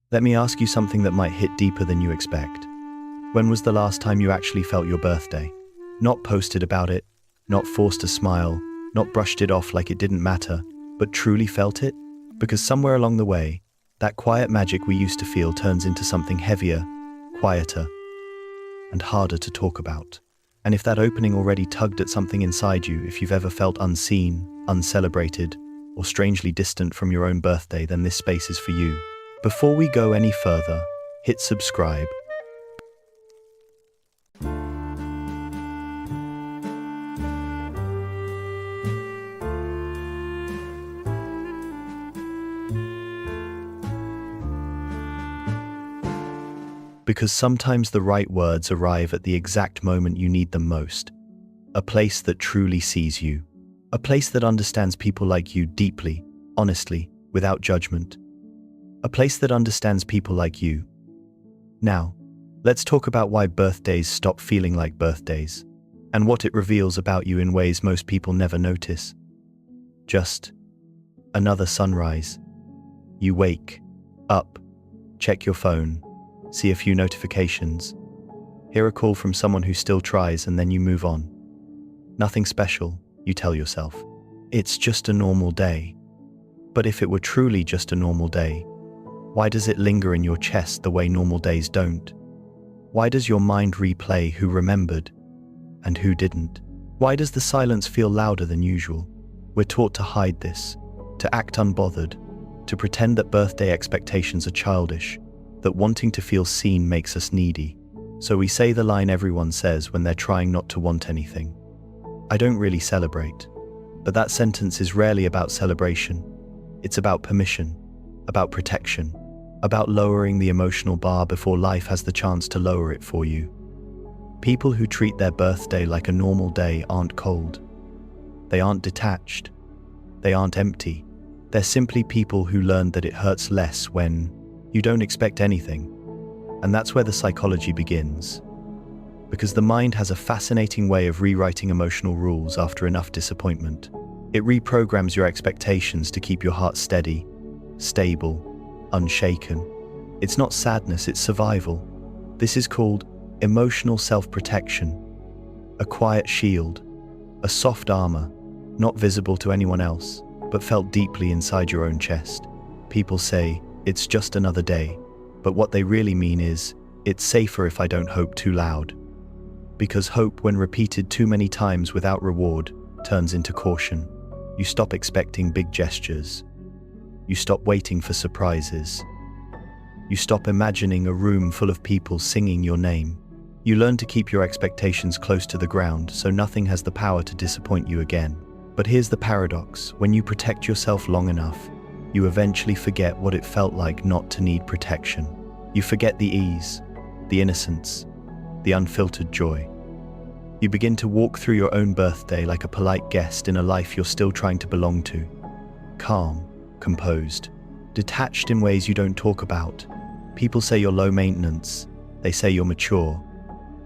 Let me ask you something that might hit deeper than you expect. When was the last time you actually felt your birthday? Not posted about it, not forced a smile, not brushed it off like it didn't matter, but truly felt it? Because somewhere along the way, that quiet magic we used to feel turns into something heavier, quieter, and harder to talk about. And if that opening already tugged at something inside you, if you've ever felt unseen, uncelebrated, or strangely distant from your own birthday, then this space is for you. Before we go any further, hit subscribe. Because sometimes the right words arrive at the exact moment you need them most. A place that truly sees you. A place that understands people like you deeply, honestly, without judgment. A place that understands people like you. Now, let's talk about why birthdays stop feeling like birthdays, and what it reveals about you in ways most people never notice. Just another sunrise. You wake up, check your phone, see a few notifications, hear a call from someone who still tries, and then you move on. Nothing special, you tell yourself. It's just a normal day. But if it were truly just a normal day, why does it linger in your chest the way normal days don't? Why does your mind replay who remembered and who didn't? Why does the silence feel louder than usual? We're taught to hide this, to act unbothered, to pretend that birthday expectations are childish, that wanting to feel seen makes us needy. So we say the line everyone says when they're trying not to want anything. I don't really celebrate. But that sentence is rarely about celebration. It's about permission, about protection, about lowering the emotional bar before life has the chance to lower it for you. People who treat their birthday like a normal day aren't cold. They aren't detached. They aren't empty. They're simply people who learned that it hurts less when you don't expect anything. And that's where the psychology begins. Because the mind has a fascinating way of rewriting emotional rules after enough disappointment. It reprograms your expectations to keep your heart steady, stable, unshaken. It's not sadness, it's survival. This is called emotional self-protection. A quiet shield, a soft armor, not visible to anyone else, but felt deeply inside your own chest. People say, it's just another day, but what they really mean is, it's safer if I don't hope too loud. Because hope, when repeated too many times without reward, turns into caution. You stop expecting big gestures. You stop waiting for surprises. You stop imagining a room full of people singing your name. You learn to keep your expectations close to the ground so nothing has the power to disappoint you again. But here's the paradox: when you protect yourself long enough, you eventually forget what it felt like not to need protection. You forget the ease, the innocence, the unfiltered joy. You begin to walk through your own birthday like a polite guest in a life you're still trying to belong to. Calm, composed, detached in ways you don't talk about. People say you're low maintenance. They say you're mature.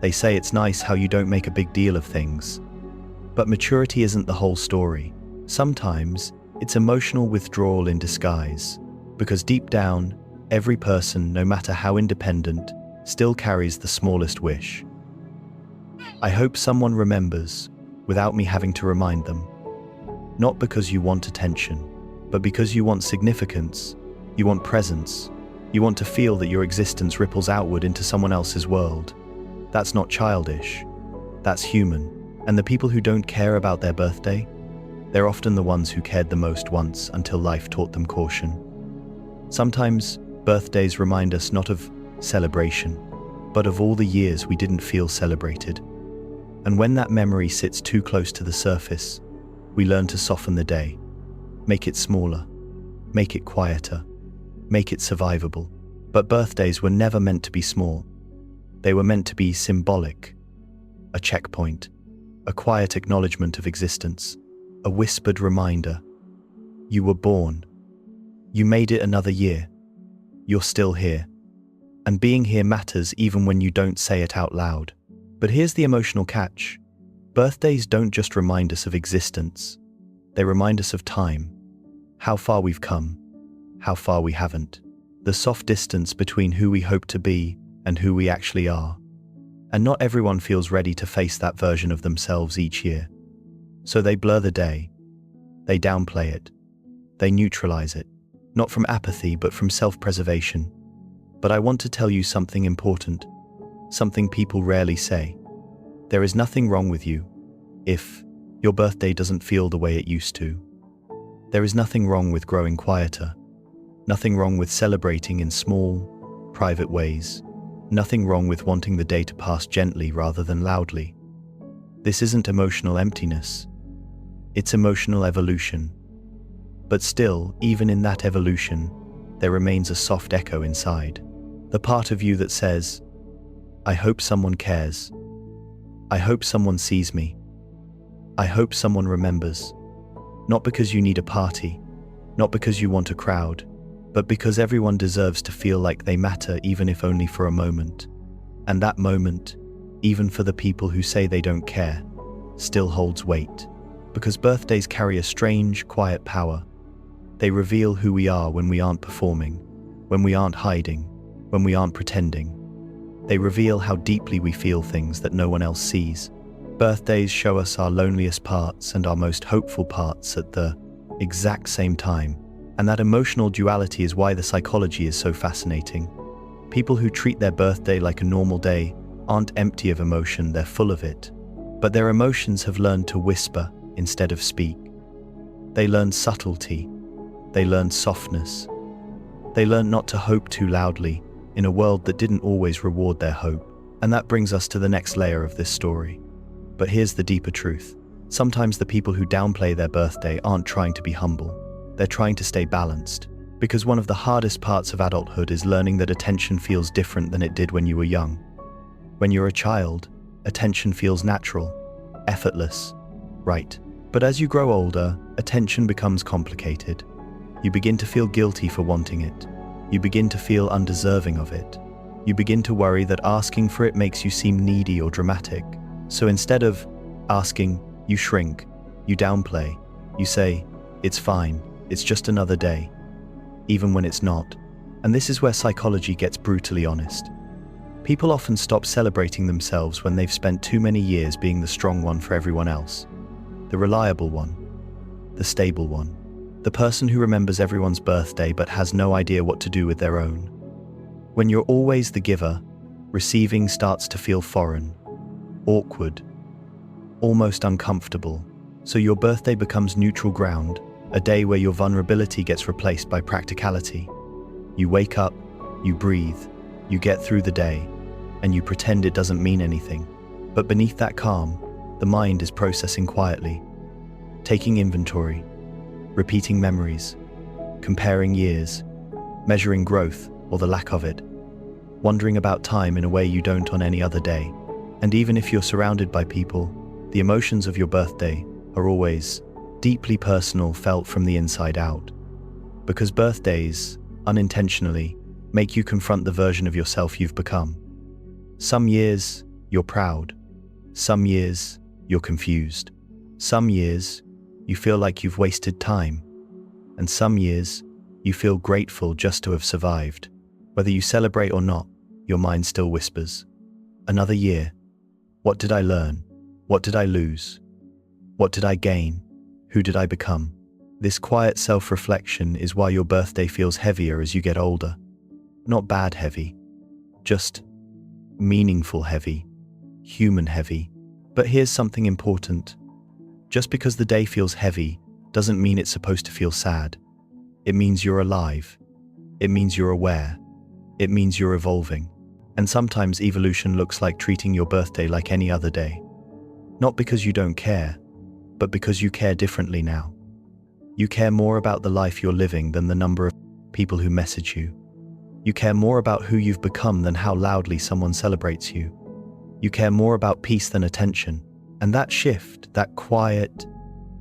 They say it's nice how you don't make a big deal of things. But maturity isn't the whole story. Sometimes, it's emotional withdrawal in disguise. Because deep down, every person, no matter how independent, still carries the smallest wish. I hope someone remembers, without me having to remind them. Not because you want attention, but because you want significance, you want presence, you want to feel that your existence ripples outward into someone else's world. That's not childish, that's human. And the people who don't care about their birthday, they're often the ones who cared the most once until life taught them caution. Sometimes, birthdays remind us not of celebration, but of all the years we didn't feel celebrated. And when that memory sits too close to the surface, we learn to soften the day, make it smaller, make it quieter, make it survivable. But birthdays were never meant to be small. They were meant to be symbolic, a checkpoint, a quiet acknowledgement of existence, a whispered reminder. You were born. You made it another year. You're still here. And being here matters even when you don't say it out loud. But here's the emotional catch. Birthdays don't just remind us of existence. They remind us of time. How far we've come. How far we haven't. the soft distance between who we hope to be and who we actually are. And not everyone feels ready to face that version of themselves each year. So they blur the day, they downplay it, they neutralize it, not from apathy but from self-preservation. But I want to tell you something important, something people rarely say. There is nothing wrong with you if your birthday doesn't feel the way it used to. There is nothing wrong with growing quieter, nothing wrong with celebrating in small, private ways, nothing wrong with wanting the day to pass gently rather than loudly. This isn't emotional emptiness, it's emotional evolution. But still, even in that evolution, there remains a soft echo inside. The part of you that says, I hope someone cares. I hope someone sees me. I hope someone remembers. Not because you need a party, not because you want a crowd, but because everyone deserves to feel like they matter, even if only for a moment. And that moment, even for the people who say they don't care, still holds weight. Because birthdays carry a strange, quiet power. They reveal who we are when we aren't performing, when we aren't hiding, when we aren't pretending. They reveal how deeply we feel things that no one else sees. Birthdays show us our loneliest parts and our most hopeful parts at the exact same time. And that emotional duality is why the psychology is so fascinating. People who treat their birthday like a normal day aren't empty of emotion, they're full of it. But their emotions have learned to whisper instead of speak. They learn subtlety. They learn softness. They learn not to hope too loudly in a world that didn't always reward their hope. And that brings us to the next layer of this story. But here's the deeper truth. Sometimes the people who downplay their birthday aren't trying to be humble. They're trying to stay balanced. Because one of the hardest parts of adulthood is learning that attention feels different than it did when you were young. When you're a child, attention feels natural, effortless, right? But as you grow older, attention becomes complicated. You begin to feel guilty for wanting it. You begin to feel undeserving of it. You begin to worry that asking for it makes you seem needy or dramatic. So instead of asking, you shrink, you downplay, you say, it's fine, it's just another day, even when it's not. And this is where psychology gets brutally honest. People often stop celebrating themselves when they've spent too many years being the strong one for everyone else. The reliable one, the stable one, the person who remembers everyone's birthday but has no idea what to do with their own. When you're always the giver, receiving starts to feel foreign, awkward, almost uncomfortable. So your birthday becomes neutral ground, a day where your vulnerability gets replaced by practicality. You wake up, you breathe, you get through the day, and you pretend it doesn't mean anything. But beneath that calm, the mind is processing quietly, taking inventory, repeating memories, comparing years, measuring growth or the lack of it, wondering about time in a way you don't on any other day. And even if you're surrounded by people, the emotions of your birthday are always deeply personal, felt from the inside out. Because birthdays, unintentionally, make you confront the version of yourself you've become. Some years, you're proud. Some years, you're confused. Some years, you feel like you've wasted time. And some years, you feel grateful just to have survived. Whether you celebrate or not, your mind still whispers. Another year. What did I learn? What did I lose? What did I gain? Who did I become? This quiet self-reflection is why your birthday feels heavier as you get older. Not bad heavy, just meaningful heavy, human heavy. But here's something important. Just because the day feels heavy doesn't mean it's supposed to feel sad. It means you're alive. It means you're aware. It means you're evolving. And sometimes evolution looks like treating your birthday like any other day. Not because you don't care, but because you care differently now. You care more about the life you're living than the number of people who message you. You care more about who you've become than how loudly someone celebrates you. You care more about peace than attention. And that shift, that quiet,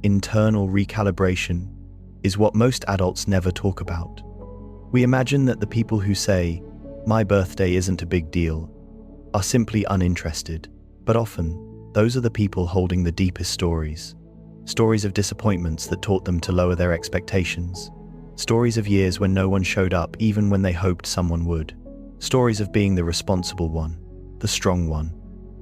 internal recalibration, is what most adults never talk about. We imagine that the people who say, "My birthday isn't a big deal," are simply uninterested. But often, those are the people holding the deepest stories. Stories of disappointments that taught them to lower their expectations. Stories of years when no one showed up even when they hoped someone would. Stories of being the responsible one, the strong one,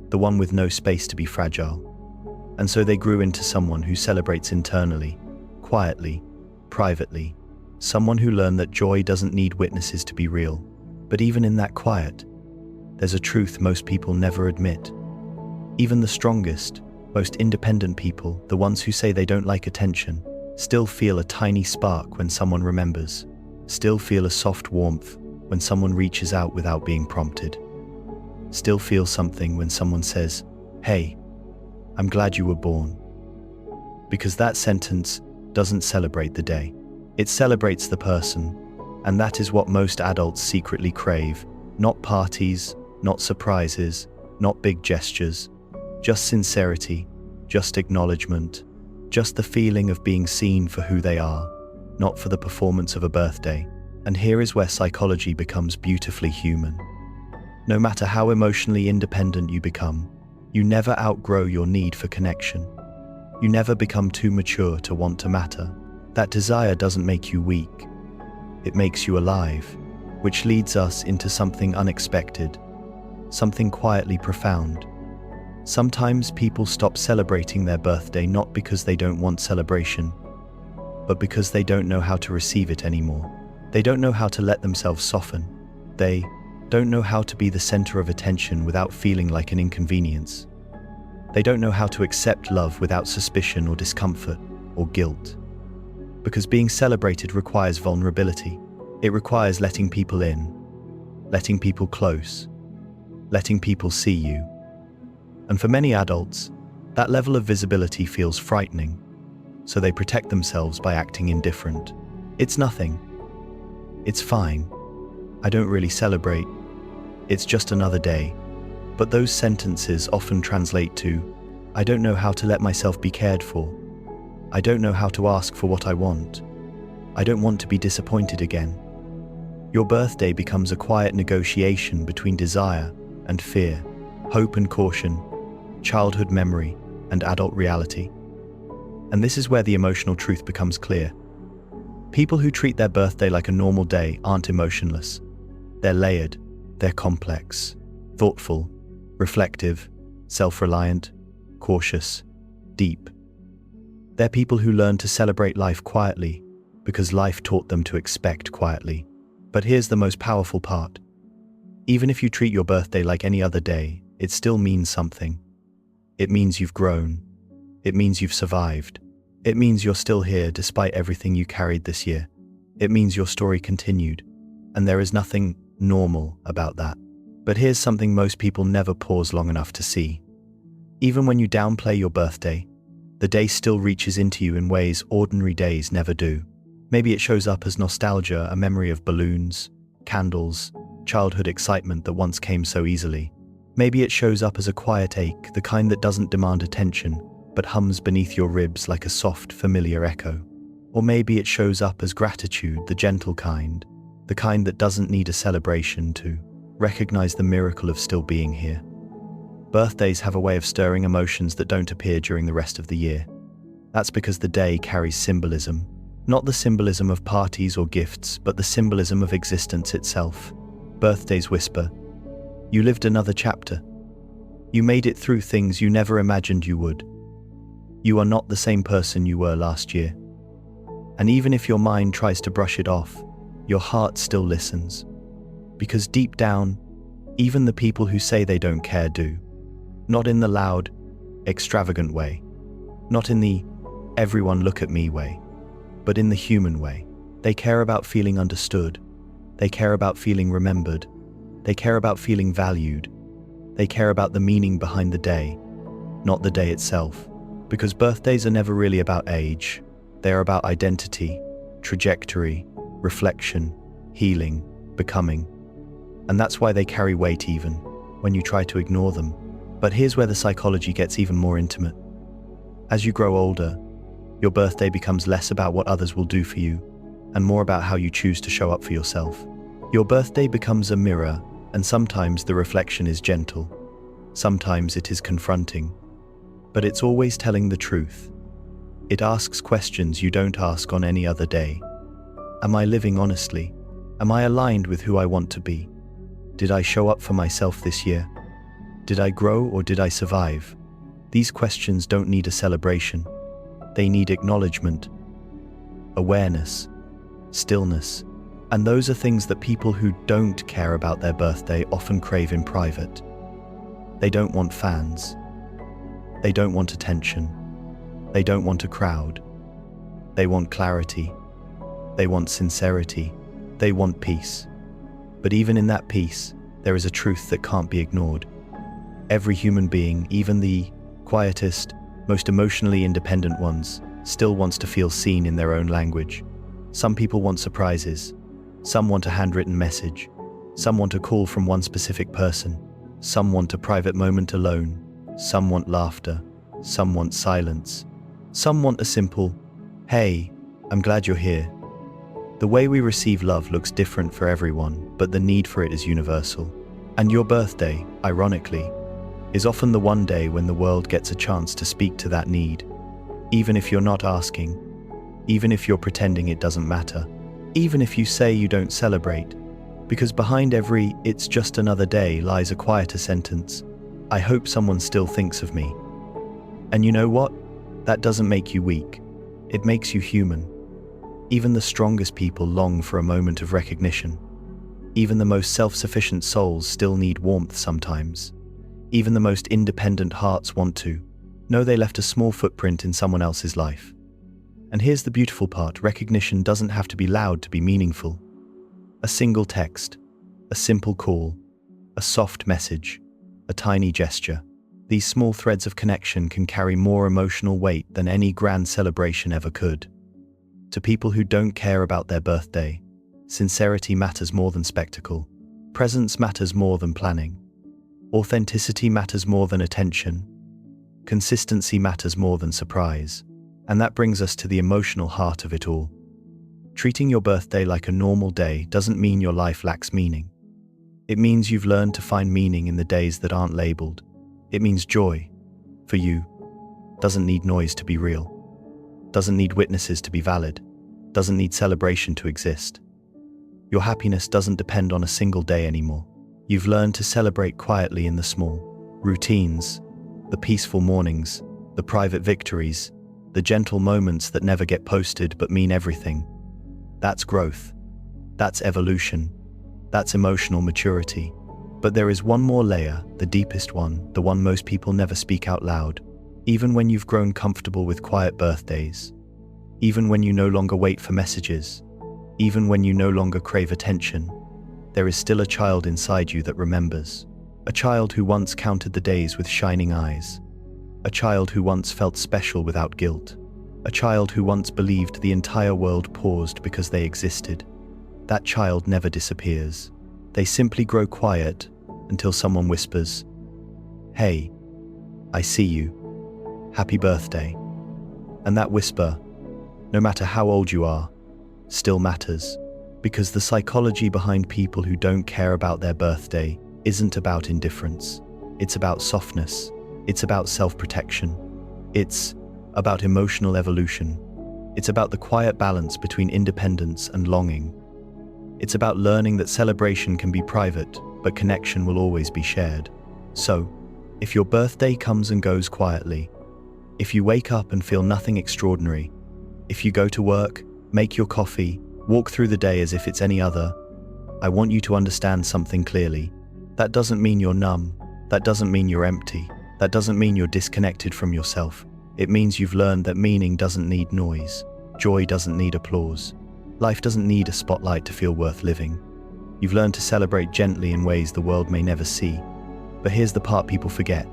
the one with no space to be fragile. And so they grew into someone who celebrates internally, quietly, privately, someone who learned that joy doesn't need witnesses to be real. But even in that quiet, there's a truth most people never admit. Even the strongest, most independent people, the ones who say they don't like attention, still feel a tiny spark when someone remembers, still feel a soft warmth when someone reaches out without being prompted, still feel something when someone says, "Hey, I'm glad you were born." Because that sentence doesn't celebrate the day. It celebrates the person, and that is what most adults secretly crave. Not parties, not surprises, not big gestures, just sincerity, just acknowledgement, just the feeling of being seen for who they are, not for the performance of a birthday. And here is where psychology becomes beautifully human. No matter how emotionally independent you become, you never outgrow your need for connection. You never become too mature to want to matter. That desire doesn't make you weak. It makes you alive, which leads us into something unexpected, something quietly profound. Sometimes people stop celebrating their birthday not because they don't want celebration, but because they don't know how to receive it anymore. They don't know how to let themselves soften. They don't know how to be the center of attention without feeling like an inconvenience. They don't know how to accept love without suspicion or discomfort or guilt. Because being celebrated requires vulnerability. It requires letting people in, letting people close, letting people see you. And for many adults, that level of visibility feels frightening, so they protect themselves by acting indifferent. It's nothing. It's fine. I don't really celebrate. It's just another day. But those sentences often translate to, I don't know how to let myself be cared for. I don't know how to ask for what I want. I don't want to be disappointed again. Your birthday becomes a quiet negotiation between desire and fear, hope and caution, childhood memory and adult reality. And this is where the emotional truth becomes clear. People who treat their birthday like a normal day aren't emotionless. They're layered, they're complex, thoughtful, reflective, self-reliant, cautious, deep. They're people who learn to celebrate life quietly because life taught them to expect quietly. But here's the most powerful part. Even if you treat your birthday like any other day, it still means something. It means you've grown. It means you've survived. It means you're still here despite everything you carried this year. It means your story continued. And there is nothing normal about that. But here's something most people never pause long enough to see. Even when you downplay your birthday, the day still reaches into you in ways ordinary days never do. Maybe it shows up as nostalgia, a memory of balloons, candles, childhood excitement that once came so easily. Maybe it shows up as a quiet ache, the kind that doesn't demand attention, but hums beneath your ribs like a soft, familiar echo. Or maybe it shows up as gratitude, the gentle kind, the kind that doesn't need a celebration to recognize the miracle of still being here. Birthdays have a way of stirring emotions that don't appear during the rest of the year. That's because the day carries symbolism. Not the symbolism of parties or gifts, but the symbolism of existence itself. Birthdays whisper, you lived another chapter. You made it through things you never imagined you would. You are not the same person you were last year. And even if your mind tries to brush it off, your heart still listens. Because deep down, even the people who say they don't care do. Not in the loud, extravagant way. Not in the everyone look at me way. But in the human way. They care about feeling understood. They care about feeling remembered. They care about feeling valued. They care about the meaning behind the day, not the day itself. Because birthdays are never really about age. They are about identity, trajectory, reflection, healing, becoming. And that's why they carry weight even when you try to ignore them. But here's where the psychology gets even more intimate. As you grow older, your birthday becomes less about what others will do for you and more about how you choose to show up for yourself. Your birthday becomes a mirror, and sometimes the reflection is gentle. Sometimes it is confronting. But it's always telling the truth. It asks questions you don't ask on any other day. Am I living honestly? Am I aligned with who I want to be? Did I show up for myself this year? Did I grow or did I survive? These questions don't need a celebration. They need acknowledgement, awareness, stillness. And those are things that people who don't care about their birthday often crave in private. They don't want fans. They don't want attention. They don't want a crowd. They want clarity. They want sincerity. They want peace. But even in that peace, there is a truth that can't be ignored. Every human being, even the quietest, most emotionally independent ones, still wants to feel seen in their own language. Some people want surprises. Some want a handwritten message. Some want a call from one specific person. Some want a private moment alone. Some want laughter. Some want silence. Some want a simple, "Hey, I'm glad you're here." The way we receive love looks different for everyone, but the need for it is universal. And your birthday, ironically, is often the one day when the world gets a chance to speak to that need. Even if you're not asking, even if you're pretending it doesn't matter, even if you say you don't celebrate, because behind every "it's just another day" lies a quieter sentence: "I hope someone still thinks of me." And you know what? That doesn't make you weak. It makes you human. Even the strongest people long for a moment of recognition. Even the most self-sufficient souls still need warmth sometimes. Even the most independent hearts want to know they left a small footprint in someone else's life. And here's the beautiful part: recognition doesn't have to be loud to be meaningful. A single text, a simple call, a soft message, a tiny gesture. These small threads of connection can carry more emotional weight than any grand celebration ever could. To people who don't care about their birthday, sincerity matters more than spectacle. Presence matters more than planning. Authenticity matters more than attention. Consistency matters more than surprise. And that brings us to the emotional heart of it all. Treating your birthday like a normal day doesn't mean your life lacks meaning. It means you've learned to find meaning in the days that aren't labeled. It means joy, for you, doesn't need noise to be real. Doesn't need witnesses to be valid, doesn't need celebration to exist. Your happiness doesn't depend on a single day anymore. You've learned to celebrate quietly in the small routines, the peaceful mornings, the private victories, the gentle moments that never get posted but mean everything. That's growth. That's evolution. That's emotional maturity. But there is one more layer, the deepest one, the one most people never speak out loud. Even when you've grown comfortable with quiet birthdays, even when you no longer wait for messages, even when you no longer crave attention, there is still a child inside you that remembers. A child who once counted the days with shining eyes. A child who once felt special without guilt. A child who once believed the entire world paused because they existed. That child never disappears. They simply grow quiet until someone whispers, "Hey, I see you. Happy birthday." And that whisper, no matter how old you are, still matters, because the psychology behind people who don't care about their birthday isn't about indifference. It's about softness. It's about self-protection. It's about emotional evolution. It's about the quiet balance between independence and longing. It's about learning that celebration can be private, but connection will always be shared. So, if your birthday comes and goes quietly, if you wake up and feel nothing extraordinary, if you go to work, make your coffee, walk through the day as if it's any other, I want you to understand something clearly. That doesn't mean you're numb. That doesn't mean you're empty. That doesn't mean you're disconnected from yourself. It means you've learned that meaning doesn't need noise. Joy doesn't need applause. Life doesn't need a spotlight to feel worth living. You've learned to celebrate gently in ways the world may never see. But here's the part people forget.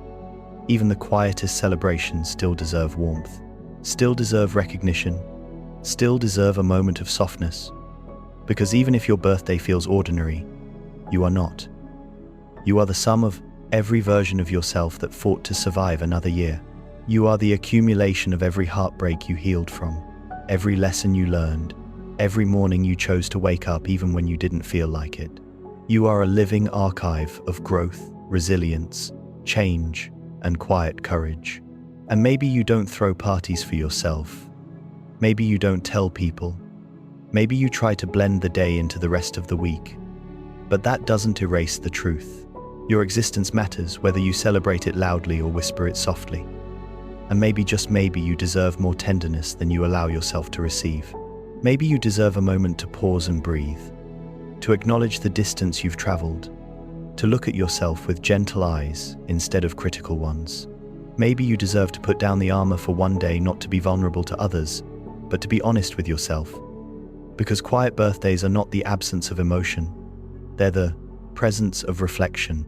Even the quietest celebrations still deserve warmth, still deserve recognition, still deserve a moment of softness. Because even if your birthday feels ordinary, you are not. You are the sum of every version of yourself that fought to survive another year. You are the accumulation of every heartbreak you healed from, every lesson you learned, every morning you chose to wake up even when you didn't feel like it. You are a living archive of growth, resilience, change, and quiet courage. And maybe you don't throw parties for yourself. Maybe you don't tell people. Maybe you try to blend the day into the rest of the week. But that doesn't erase the truth. Your existence matters, whether you celebrate it loudly or whisper it softly. And maybe, just maybe, you deserve more tenderness than you allow yourself to receive. Maybe you deserve a moment to pause and breathe, to acknowledge the distance you've traveled, to look at yourself with gentle eyes instead of critical ones. Maybe you deserve to put down the armor for one day, not to be vulnerable to others, but to be honest with yourself. Because quiet birthdays are not the absence of emotion, they're the presence of reflection.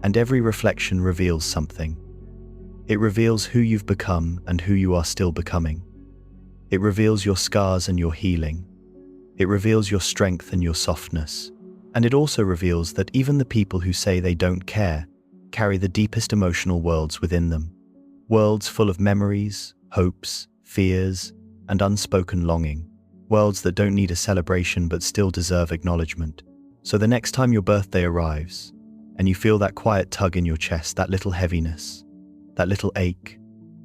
And every reflection reveals something. It reveals who you've become and who you are still becoming. It reveals your scars and your healing. It reveals your strength and your softness. And it also reveals that even the people who say they don't care carry the deepest emotional worlds within them. Worlds full of memories, hopes, fears, and unspoken longing. Worlds that don't need a celebration but still deserve acknowledgement. So the next time your birthday arrives, and you feel that quiet tug in your chest, that little heaviness, that little ache,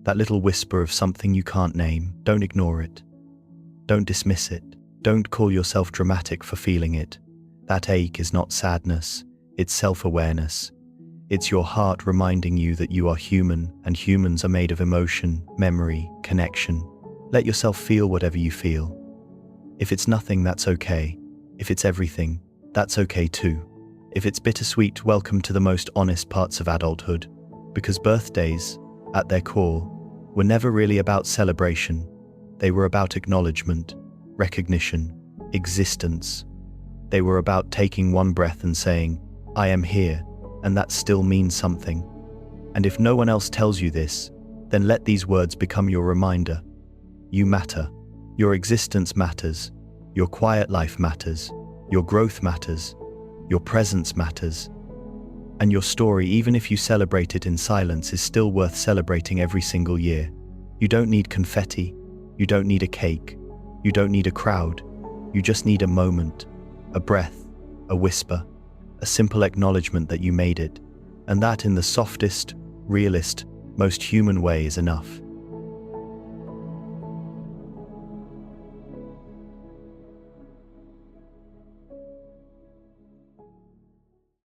that little whisper of something you can't name, don't ignore it. Don't dismiss it. Don't call yourself dramatic for feeling it. That ache is not sadness, it's self-awareness. It's your heart reminding you that you are human, and humans are made of emotion, memory, connection. Let yourself feel whatever you feel. If it's nothing, that's okay. If it's everything, that's okay too. If it's bittersweet, welcome to the most honest parts of adulthood. Because birthdays, at their core, were never really about celebration. They were about acknowledgement, recognition, existence. They were about taking one breath and saying, I am here, and that still means something. And if no one else tells you this, then let these words become your reminder. You matter. Your existence matters. Your quiet life matters. Your growth matters. Your presence matters. And your story, even if you celebrate it in silence, is still worth celebrating every single year. You don't need confetti. You don't need a cake. You don't need a crowd. You just need a moment, a breath, a whisper, a simple acknowledgement that you made it. And that, in the softest, realest, most human way, is enough.